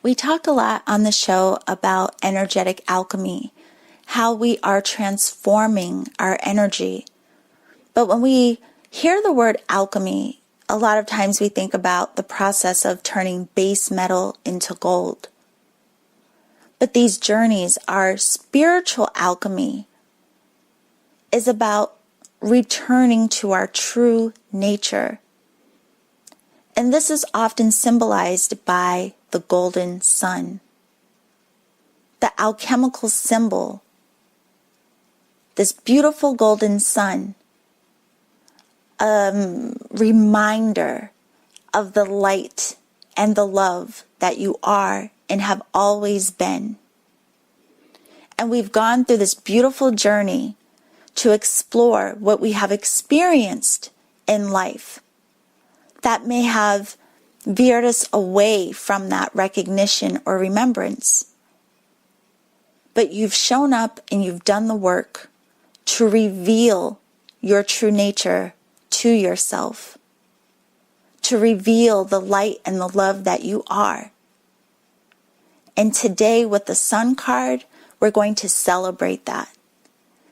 We talk a lot on the show about energetic alchemy, how we are transforming our energy. But when we hear the word alchemy, a lot of times we think about the process of turning base metal into gold. But these journeys, our spiritual alchemy, is about returning to our true nature. And this is often symbolized by the golden sun, the alchemical symbol. This beautiful golden sun, a reminder of the light and the love that you are and have always been. And we've gone through this beautiful journey to explore what we have experienced in life that may have veered us away from that recognition or remembrance. But you've shown up and you've done the work to reveal your true nature to yourself, to reveal the light and the love that you are. And today with the Sun card, we're going to celebrate that.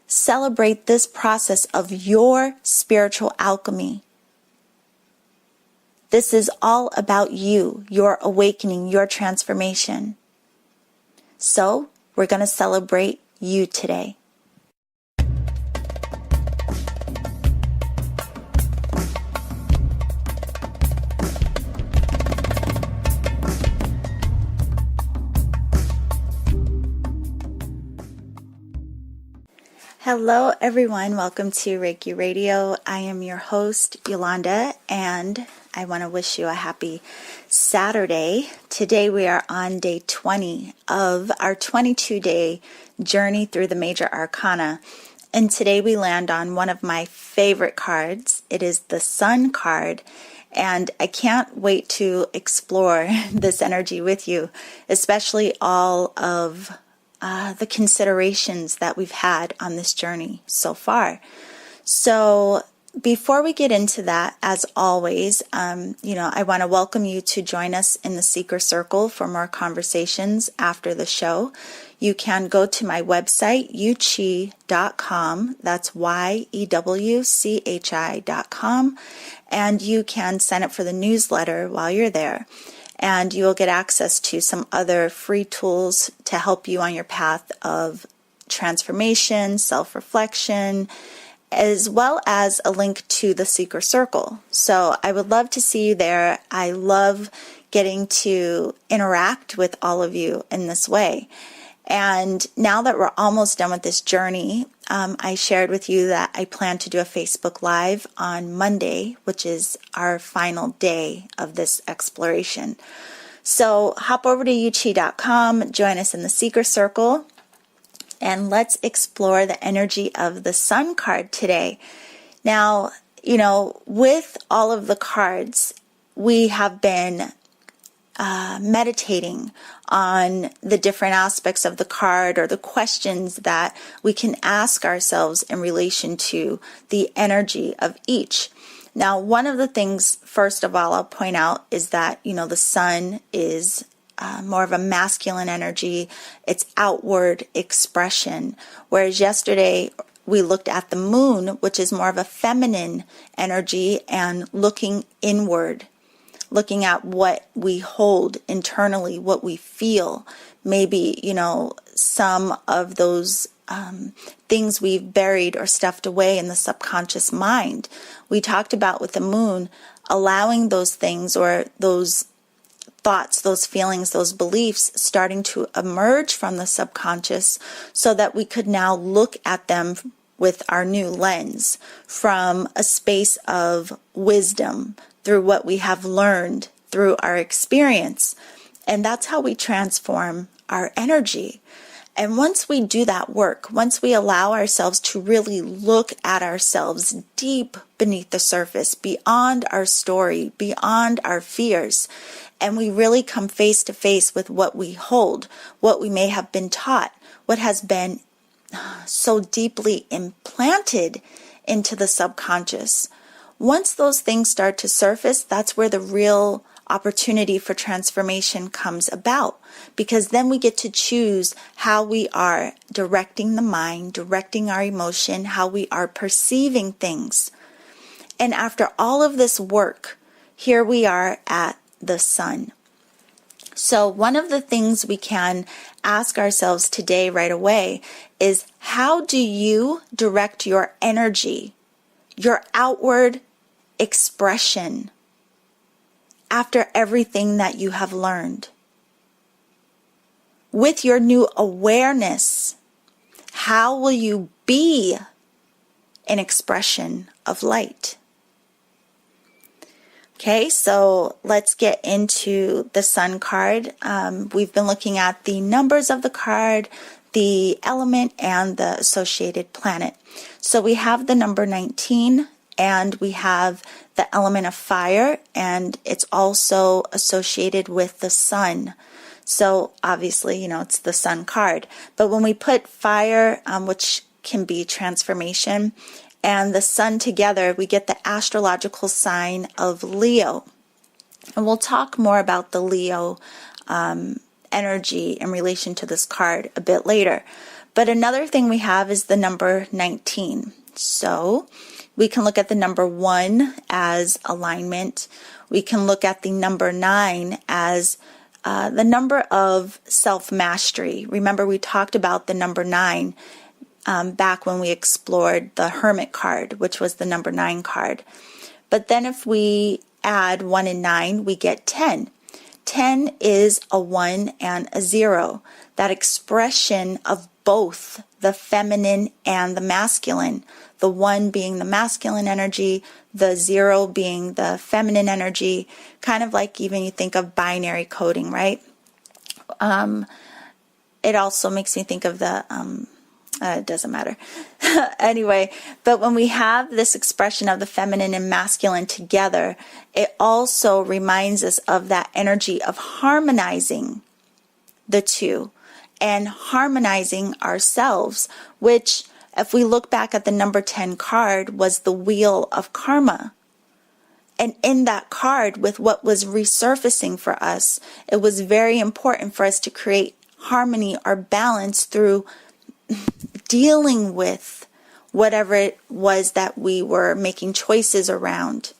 Celebrate this process of your spiritual alchemy. This is all about you, your awakening, your transformation. So, we're going to celebrate you today. Hello everyone, welcome to Reiki Radio. I am your host, Yolanda, and I want to wish you a happy Saturday. Today we are on day 20 of our 22-day journey through the major arcana. And today we land on one of my favorite cards. It is the Sun card. And I can't wait to explore this energy with you, especially all of the considerations that we've had on this journey so far. So before we get into that, as always, I want to welcome you to join us in the Seeker Circle for more conversations after the show. You can go to my website, yuchi.com. That's YEWCHI.com. And you can sign up for the newsletter while you're there. And you will get access to some other free tools to help you on your path of transformation, self-reflection, as well as a link to the Seeker Circle. So I would love to see you there. I love getting to interact with all of you in this way. And now that we're almost done with this journey, I shared with you that I plan to do a Facebook Live on Monday, which is our final day of this exploration. So hop over to yuchi.com, join us in the Seeker Circle, and let's explore the energy of the Sun card today. Now, with all of the cards, we have been meditating on the different aspects of the card or the questions that we can ask ourselves in relation to the energy of each. Now, one of the things, first of all, I'll point out is that, the Sun is more of a masculine energy. It's outward expression. Whereas yesterday we looked at the Moon, which is more of a feminine energy and looking inward. Looking at what we hold internally, what we feel, maybe, some of those things we've buried or stuffed away in the subconscious mind. We talked about with the Moon, allowing those things or those thoughts, those feelings, those beliefs starting to emerge from the subconscious so that we could now look at them with our new lens from a space of wisdom, through what we have learned through our experience. And that's how we transform our energy. And once we do that work, once we allow ourselves to really look at ourselves deep beneath the surface, beyond our story, beyond our fears, and we really come face to face with what we hold, what we may have been taught, what has been so deeply implanted into the subconscious. Once those things start to surface, that's where the real opportunity for transformation comes about, because then we get to choose how we are directing the mind, directing our emotion, how we are perceiving things. And after all of this work, here we are at the sun. So one of the things we can ask ourselves today right away is, how do you direct your energy, your outward expression, after everything that you have learned? With your new awareness, how will you be an expression of light? Okay, so let's get into the sun card. We've been looking at the numbers of the card, the element, and the associated planet. So we have the number 19, and we have the element of fire, and it's also associated with the sun. So obviously, it's the sun card. But when we put fire, which can be transformation, and the sun together, we get the astrological sign of Leo. And we'll talk more about the Leo energy in relation to this card a bit later. But another thing we have is the number 19. So we can look at the number 1 as alignment. We can look at the number 9 as the number of self-mastery. Remember, we talked about the number 9 back when we explored the Hermit card, which was the number 9 card. But then if we add 1 and 9, we get 10. 10 is a 1 and a 0, that expression of both the feminine and the masculine. The 1 being the masculine energy, the 0 being the feminine energy, kind of like even you think of binary coding, right? It also makes me think of the... it doesn't matter. Anyway, but when we have this expression of the feminine and masculine together, it also reminds us of that energy of harmonizing the two and harmonizing ourselves, which, if we look back at the number 10 card, was the wheel of karma. And in that card, with what was resurfacing for us, it was very important for us to create harmony or balance through dealing with whatever it was that we were making choices around.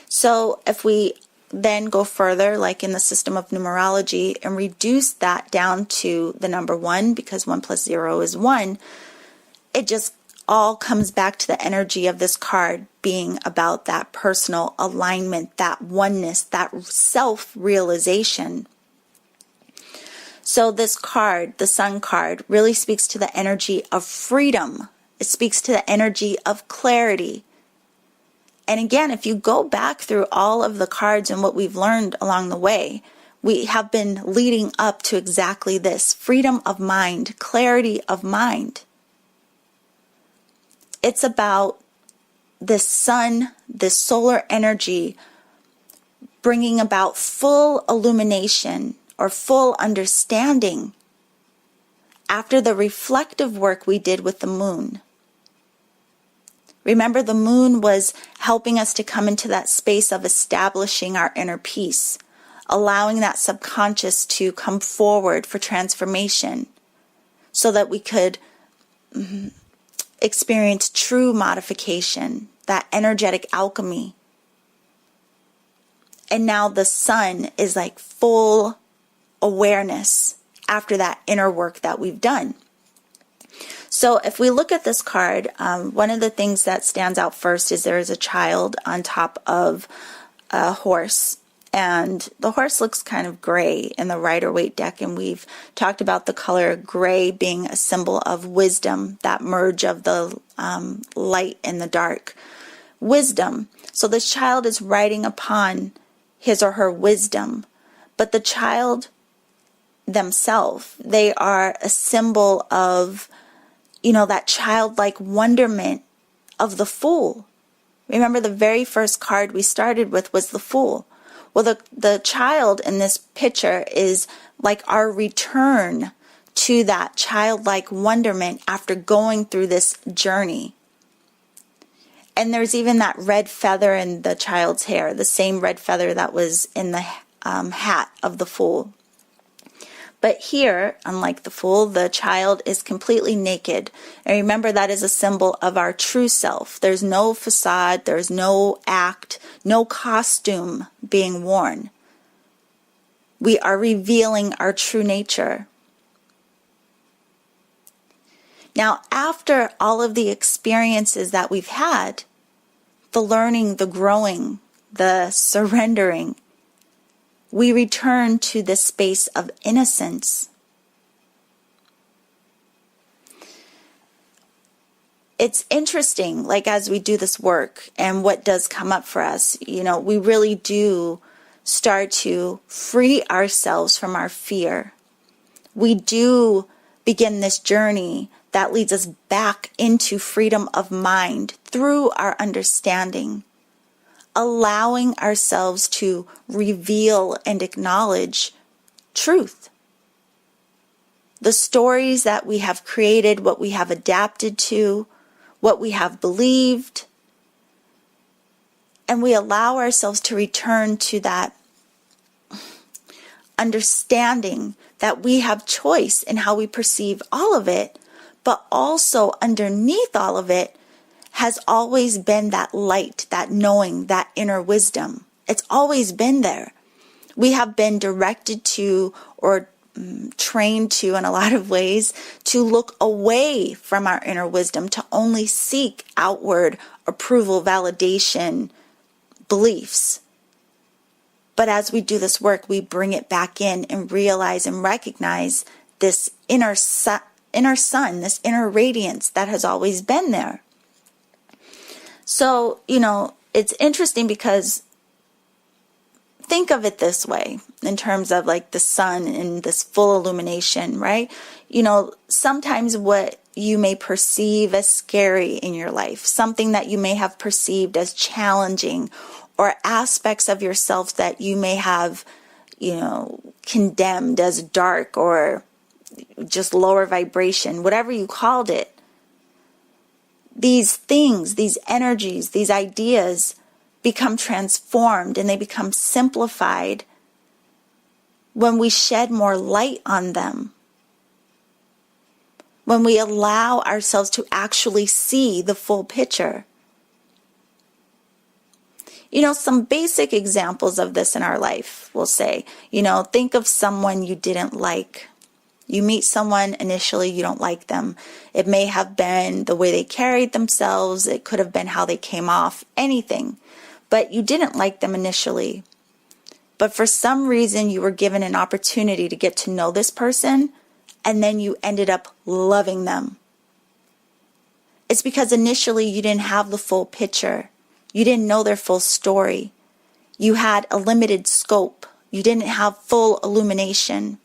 So if we then go further, like in the system of numerology, and reduce that down to the number 1, because 1 plus 0 is 1, it just all comes back to the energy of this card being about that personal alignment, that oneness, that self-realization. So this card, the sun card, really speaks to the energy of freedom. It speaks to the energy of clarity. And again, if you go back through all of the cards and what we've learned along the way, we have been leading up to exactly this: freedom of mind, clarity of mind. It's about this sun, this solar energy, bringing about full illumination or full understanding after the reflective work we did with the moon. Remember, the moon was helping us to come into that space of establishing our inner peace, allowing that subconscious to come forward for transformation so that we could experience true modification, that energetic alchemy. And now the sun is like full awareness after that inner work that we've done. So if we look at this card, one of the things that stands out first is there is a child on top of a horse. And the horse looks kind of gray in the Rider-Waite deck. And we've talked about the color gray being a symbol of wisdom, that merge of the light and the dark. Wisdom. So this child is riding upon his or her wisdom. But the child themselves, they are a symbol of, that childlike wonderment of the Fool. Remember, the very first card we started with was the Fool. Well, the child in this picture is like our return to that childlike wonderment after going through this journey. And there's even that red feather in the child's hair, the same red feather that was in the hat of the fool. But here, unlike the fool, the child is completely naked. And remember, that is a symbol of our true self. There's no facade, there's no act, no costume being worn. We are revealing our true nature. Now, after all of the experiences that we've had, the learning, the growing, the surrendering, we return to this space of innocence. It's interesting, like as we do this work and what does come up for us, we really do start to free ourselves from our fear. We do begin this journey that leads us back into freedom of mind through our understanding, allowing ourselves to reveal and acknowledge truth. The stories that we have created, what we have adapted to, what we have believed, and we allow ourselves to return to that understanding that we have choice in how we perceive all of it, but also underneath all of it has always been that light, that knowing, that inner wisdom. It's always been there. We have been directed to or trained to, in a lot of ways, to look away from our inner wisdom, to only seek outward approval, validation, beliefs. But as we do this work, we bring it back in and realize and recognize this inner sun, this inner radiance that has always been there. So, it's interesting because think of it this way in terms of like the sun and this full illumination, right? Sometimes what you may perceive as scary in your life, something that you may have perceived as challenging, or aspects of yourself that you may have, condemned as dark or just lower vibration, whatever you called it. These things, these energies, these ideas become transformed and they become simplified when we shed more light on them. When we allow ourselves to actually see the full picture. Some basic examples of this in our life, we'll say, think of someone you didn't like. You meet someone, initially you don't like them. It may have been the way they carried themselves. It could have been how they came off, anything. But you didn't like them initially. But for some reason, you were given an opportunity to get to know this person, and then you ended up loving them. It's because initially you didn't have the full picture. You didn't know their full story. You had a limited scope. You didn't have full illumination.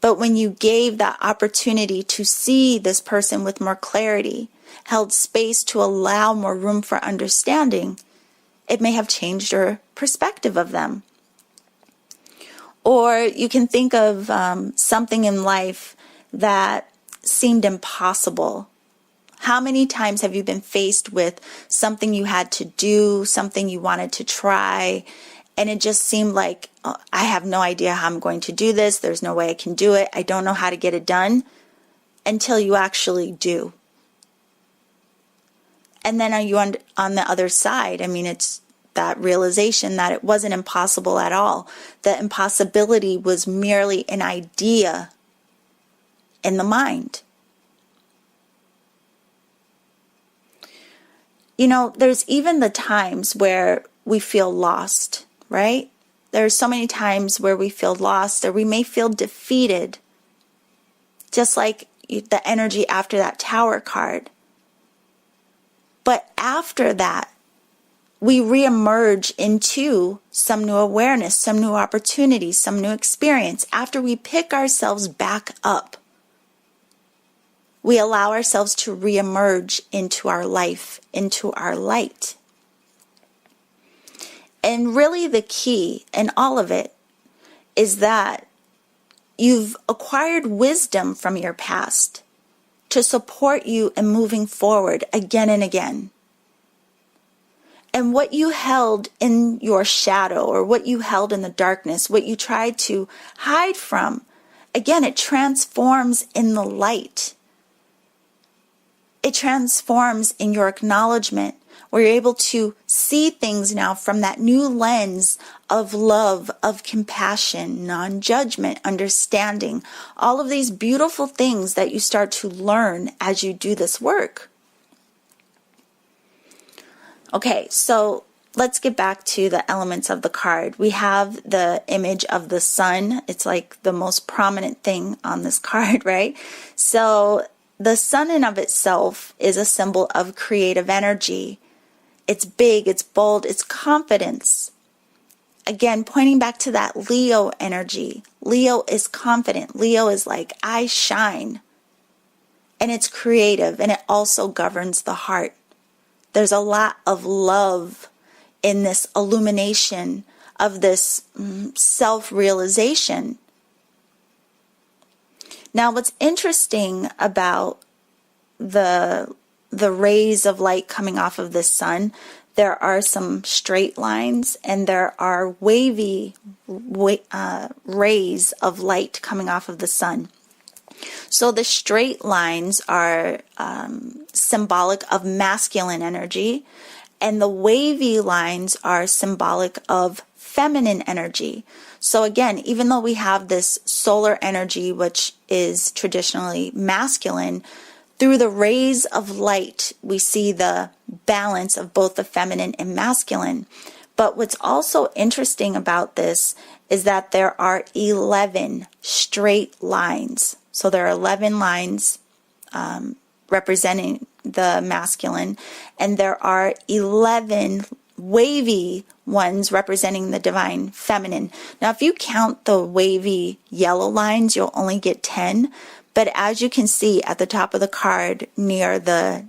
But when you gave that opportunity to see this person with more clarity, held space to allow more room for understanding, it may have changed your perspective of them. Or you can think of something in life that seemed impossible. How many times have you been faced with something you had to do, something you wanted to try, and it just seemed like, oh, I have no idea how I'm going to do this. There's no way I can do it. I don't know how to get it done, until you actually do. And then are you on the other side? It's that realization that it wasn't impossible at all. The impossibility was merely an idea in the mind. There's even the times where we feel lost, right? There's so many times where we feel lost, or we may feel defeated. Just like the energy after that Tower card. But after that, we reemerge into some new awareness, some new opportunities, some new experience. After we pick ourselves back up, we allow ourselves to reemerge into our life, into our light. And really the key in all of it is that you've acquired wisdom from your past to support you in moving forward again and again. And what you held in your shadow, or what you held in the darkness, what you tried to hide from, again, it transforms in the light. It transforms in your acknowledgement, where you're able to see things now from that new lens of love, of compassion, non-judgment, understanding, all of these beautiful things that you start to learn as you do this work. Okay, so let's get back to the elements of the card. We have the image of the sun. It's like the most prominent thing on this card, right? So the sun in of itself is a symbol of creative energy. It's big, it's bold, it's confidence. Again, pointing back to that Leo energy. Leo is confident. Leo is like, I shine. And it's creative, and it also governs the heart. There's a lot of love in this illumination of this self-realization. Now, what's interesting about the rays of light coming off of the sun, there are some straight lines and there are wavy rays of light coming off of the sun. So the straight lines are symbolic of masculine energy, and the wavy lines are symbolic of feminine energy. So again, even though we have this solar energy, which is traditionally masculine, through the rays of light, we see the balance of both the feminine and masculine. But what's also interesting about this is that there are 11 straight lines. So there are 11 lines representing the masculine, and there are 11 wavy ones representing the divine feminine. Now, if you count the wavy yellow lines, you'll only get 10. But as you can see at the top of the card near the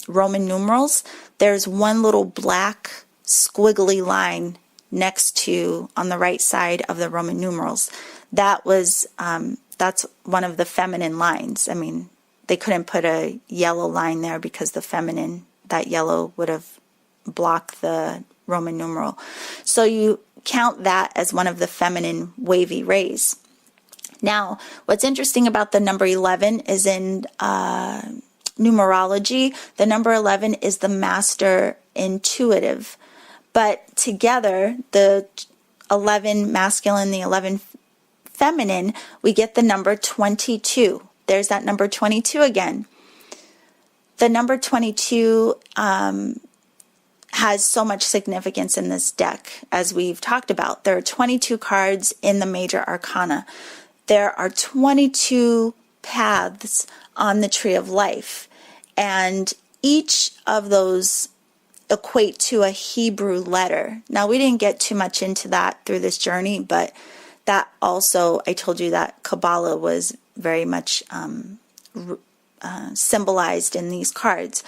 Roman numerals, there's one little black squiggly line next to, on the right side of the Roman numerals. That's one of the feminine lines. I mean, they couldn't put a yellow line there because the feminine, that yellow would have blocked the Roman numeral. So you count that as one of the feminine wavy rays. Now, what's interesting about the number 11 is in numerology, the number 11 is the master intuitive. But together, the 11 masculine, the 11 feminine, we get the number 22. There's that number 22 again. The number 22 has so much significance in this deck, as we've talked about. There are 22 cards in the major arcana. There are 22 paths on the tree of life, and each of those equate to a Hebrew letter. Now, we didn't get too much into that through this journey, but that also, I told you that Kabbalah was very much symbolized in these cards.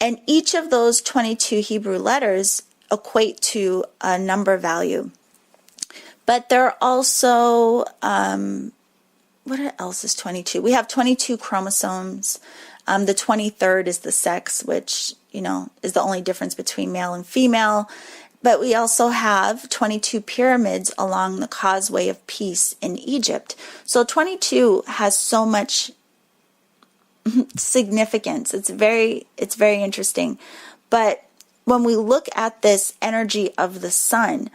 And each of those 22 Hebrew letters equate to a number value. But there are also, what else is 22? We have 22 chromosomes. The 23rd is the sex, which, is the only difference between male and female. But we also have 22 pyramids along the Causeway of Peace in Egypt. So 22 has so much significance. It's very interesting. But when we look at this energy of the sun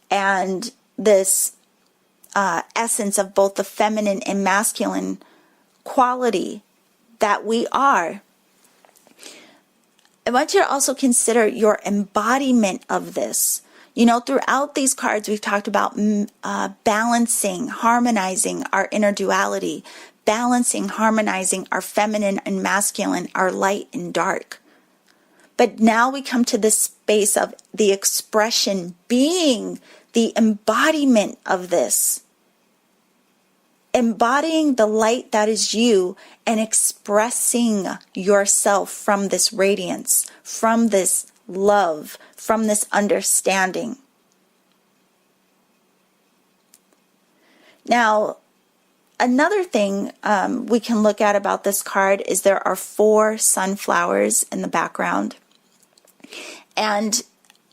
and this essence of both the feminine and masculine quality that we are, I want you to also consider your embodiment of this. Throughout these cards, we've talked about balancing, harmonizing our inner duality, balancing, harmonizing our feminine and masculine, our light and dark. But now we come to this space of the expression being the embodiment of this. Embodying the light that is you and expressing yourself from this radiance, from this love, from this understanding. Now, another thing we can look at about this card is there are 4 sunflowers in the background. And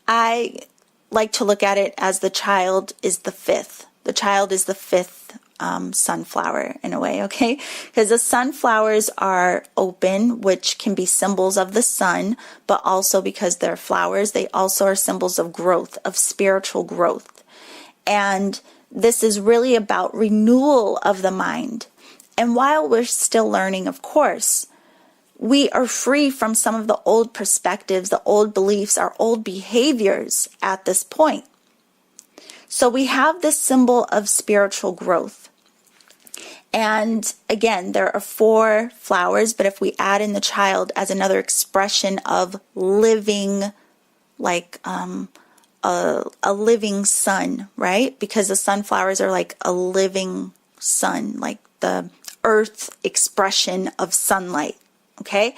I like to look at it as the child is the fifth. The child is the fifth sunflower in a way, okay? Because the sunflowers are open, which can be symbols of the sun, but also because they're flowers, they also are symbols of growth, of spiritual growth. And this is really about renewal of the mind. And while we're still learning, of course, we are free from some of the old perspectives, the old beliefs, our old behaviors at this point. So we have this symbol of spiritual growth. And again, there are 4 flowers, but if we add in the child as another expression of living, like a living sun, right? Because the sunflowers are like a living sun, like the earth expression of sunlight, okay?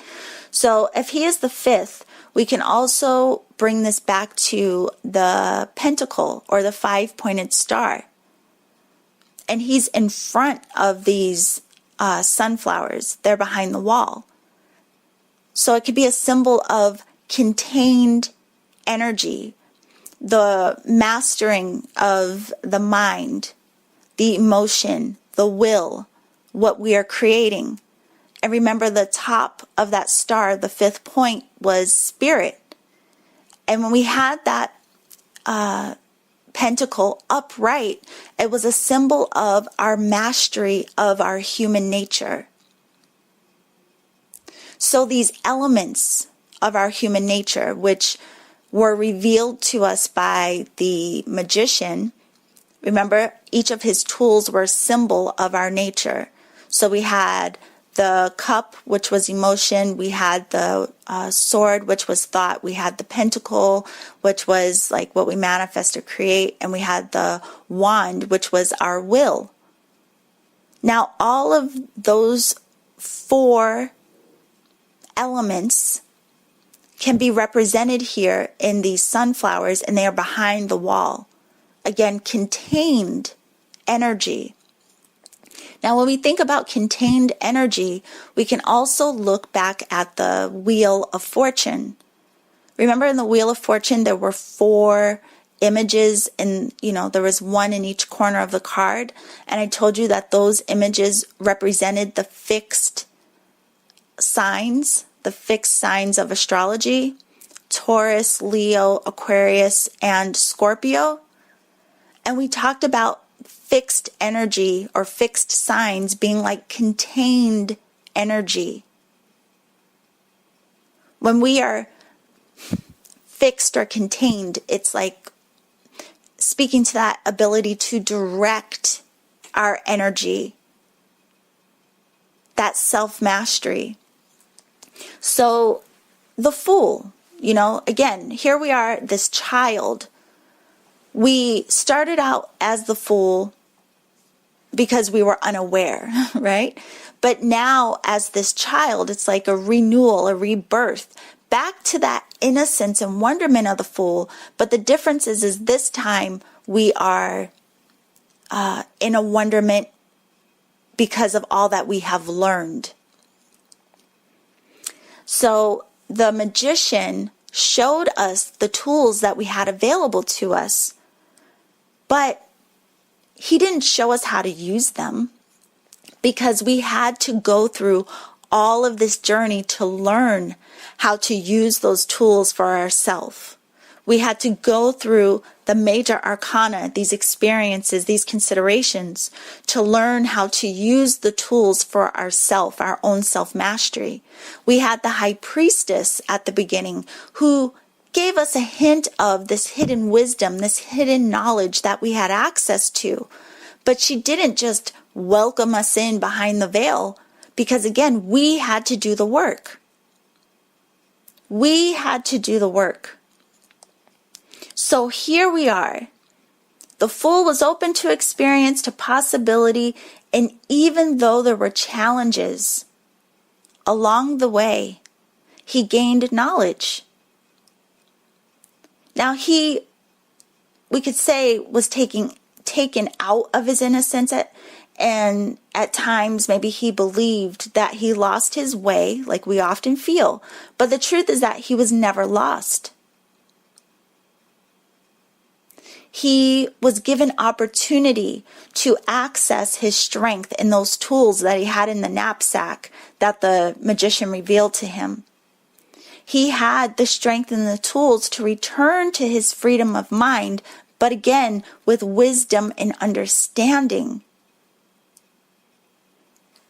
So if he is the 5th, we can also bring this back to the pentacle or the 5-pointed star. And he's in front of these sunflowers. They're behind the wall. So it could be a symbol of contained energy, the mastering of the mind, the emotion, the will, what we are creating. And remember, the top of that star, the 5th point, was spirit. And when we had that pentacle upright, it was a symbol of our mastery of our human nature. So these elements of our human nature, which were revealed to us by the magician, remember, each of his tools were a symbol of our nature. So we had the cup, which was emotion. We had the sword, which was thought. We had the pentacle, which was like what we manifest or create. And we had the wand, which was our will. Now, all of those 4 elements can be represented here in these sunflowers, and they are behind the wall. Again, contained energy. Now, when we think about contained energy, we can also look back at the Wheel of Fortune. Remember, in the Wheel of Fortune, there were 4 images, and there was 1 in each corner of the card. And I told you that those images represented the fixed signs of astrology: Taurus, Leo, Aquarius, and Scorpio. And we talked about fixed energy or fixed signs being like contained energy. When we are fixed or contained, it's like speaking to that ability to direct our energy, that self-mastery. So the Fool, again, here we are, this child. We started out as the Fool because we were unaware, right? But now as this child, it's like a renewal, a rebirth, back to that innocence and wonderment of the Fool. But the difference is this time we are in a wonderment because of all that we have learned. So the magician showed us the tools that we had available to us, but he didn't show us how to use them, because we had to go through all of this journey to learn how to use those tools for ourselves. We had to go through the major arcana, these experiences, these considerations, to learn how to use the tools for ourselves, our own self-mastery. We had the high priestess at the beginning who gave us a hint of this hidden wisdom, this hidden knowledge that we had access to. But she didn't just welcome us in behind the veil, because again, we had to do the work. We had to do the work. So here we are. The Fool was open to experience, to possibility, and even though there were challenges along the way, he gained knowledge. Now we could say, was taken out of his innocence, and at times maybe he believed that he lost his way, like we often feel. But the truth is that he was never lost. He was given opportunity to access his strength in those tools that he had in the knapsack that the magician revealed to him. He had the strength and the tools to return to his freedom of mind, but again, with wisdom and understanding.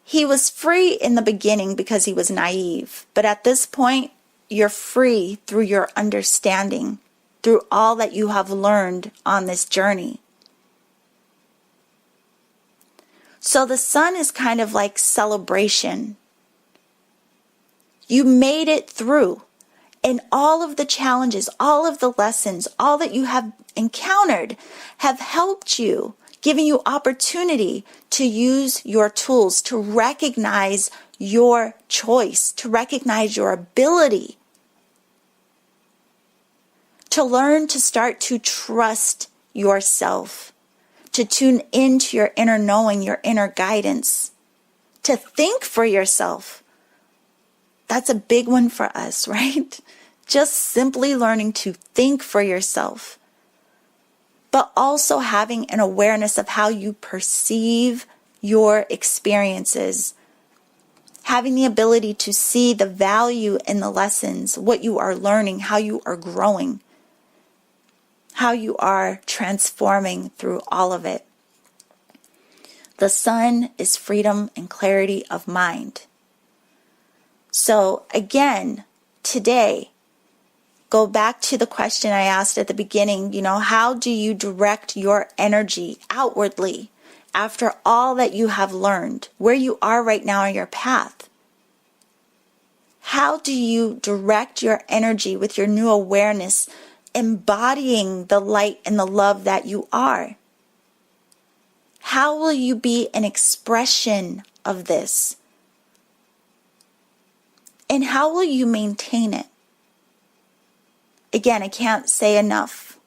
He was free in the beginning because he was naive, but at this point, you're free through your understanding, through all that you have learned on this journey. So the sun is kind of like celebration. You made it through, and all of the challenges, all of the lessons, all that you have encountered have helped you, giving you opportunity to use your tools, to recognize your choice, to recognize your ability, to learn to start to trust yourself, to tune into your inner knowing, your inner guidance, to think for yourself. That's a big one for us, right? Just simply learning to think for yourself, but also having an awareness of how you perceive your experiences, having the ability to see the value in the lessons, what you are learning, how you are growing, how you are transforming through all of it. The sun is freedom and clarity of mind. So again, today, go back to the question I asked at the beginning, how do you direct your energy outwardly after all that you have learned, where you are right now on your path? How do you direct your energy with your new awareness, embodying the light and the love that you are? How will you be an expression of this? And how will you maintain it? Again, I can't say enough.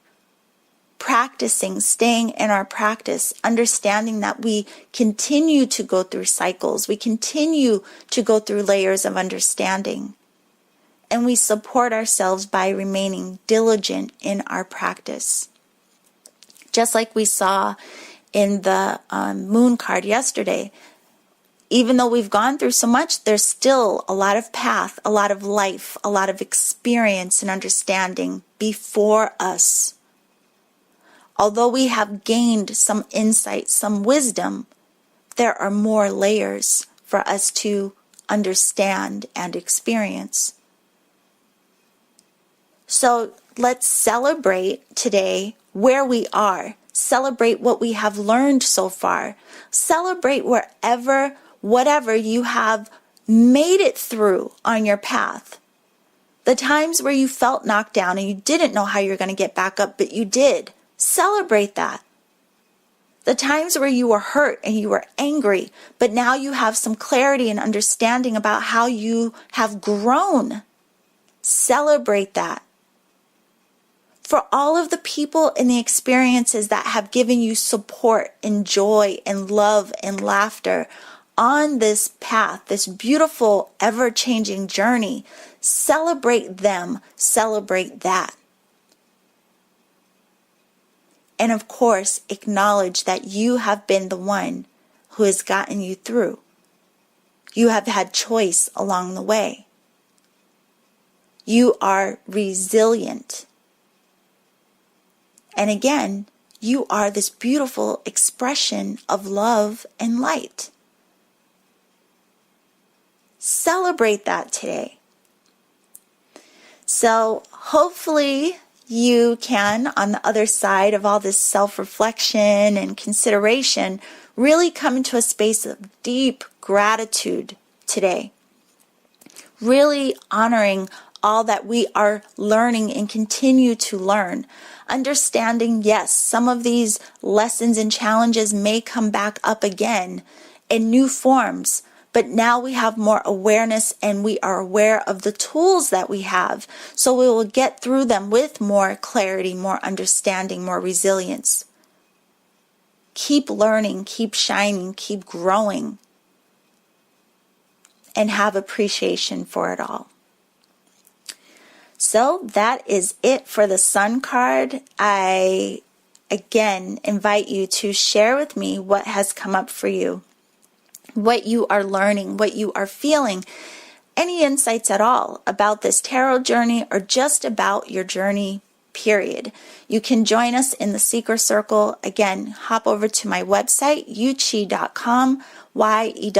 Practicing, staying in our practice, understanding that we continue to go through cycles, we continue to go through layers of understanding, and we support ourselves by remaining diligent in our practice. Just like we saw in the moon card yesterday, even though we've gone through so much, there's still a lot of path, a lot of life, a lot of experience and understanding before us. Although we have gained some insight, some wisdom, there are more layers for us to understand and experience. So let's celebrate today where we are. Celebrate what we have learned so far. Celebrate whatever you have made it through on your path. The times where you felt knocked down and you didn't know how you're going to get back up, but you did. Celebrate that. The times where you were hurt and you were angry, but now you have some clarity and understanding about how you have grown. Celebrate that. For all of the people and the experiences that have given you support and joy and love and laughter on this path, this beautiful, ever-changing journey, celebrate them, celebrate that. And of course, acknowledge that you have been the one who has gotten you through. You have had choice along the way. You are resilient. And again, you are this beautiful expression of love and light. Celebrate that today. So hopefully you can, on the other side of all this self-reflection and consideration, really come into a space of deep gratitude today. Really honoring all that we are learning and continue to learn. Understanding, yes, some of these lessons and challenges may come back up again in new forms, but now we have more awareness and we are aware of the tools that we have. So we will get through them with more clarity, more understanding, more resilience. Keep learning, keep shining, keep growing, and have appreciation for it all. So that is it for the Sun card. I again invite you to share with me what has come up for you, what you are learning, what you are feeling, any insights at all about this tarot journey or just about your journey, period. You can join us in the Seeker Circle. Again, hop over to my website, yuchi.com, YEWCHI.com,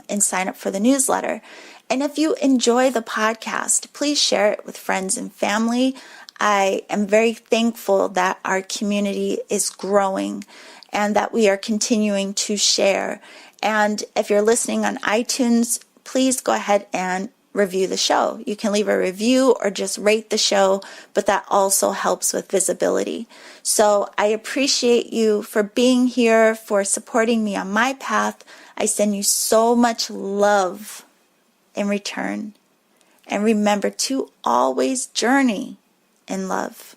and sign up for the newsletter. And if you enjoy the podcast, please share it with friends and family. I am very thankful that our community is growing and that we are continuing to share. And if you're listening on iTunes, please go ahead and review the show. You can leave a review or just rate the show, but that also helps with visibility. So I appreciate you for being here, for supporting me on my path. I send you so much love in return. And remember to always journey in love.